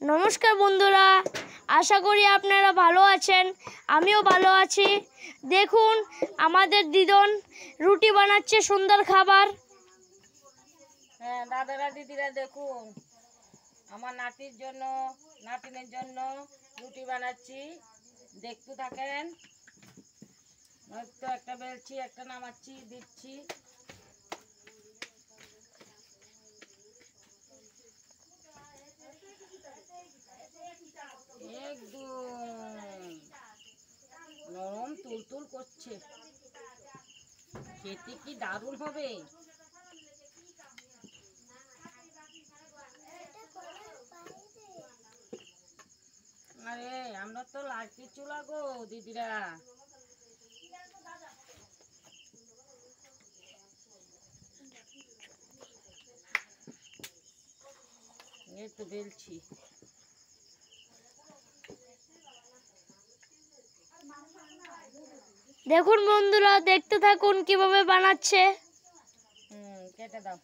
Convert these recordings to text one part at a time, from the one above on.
নমস্কার বন্ধুরা, আশা করি আপনারা ভালো আছেন। আমিও ভালো আছি। দেখুন আমাদের দিদন রুটি বানাচ্ছে, সুন্দর খাবার। হ্যাঁ দাদারা দিদিরা দেখুন, আমার নাতির জন্য নাতিনের জন্য রুটি বানাচ্ছি, দেখতে থাকেন। তো একটা বেলছি, একটা নামাচ্ছি, দিচ্ছি। একদম নরম তুলতুল করছে, খেতে কি দারুণ হবে। আরে আমরা তো লাঠি চুলা গো দিদিরা। এই তো বেলছি। দেখুন বন্ধুরা, দেখতে থাকুন কিভাবে বানাচ্ছে। কেটে দাও।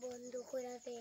বন্ধ করে দে।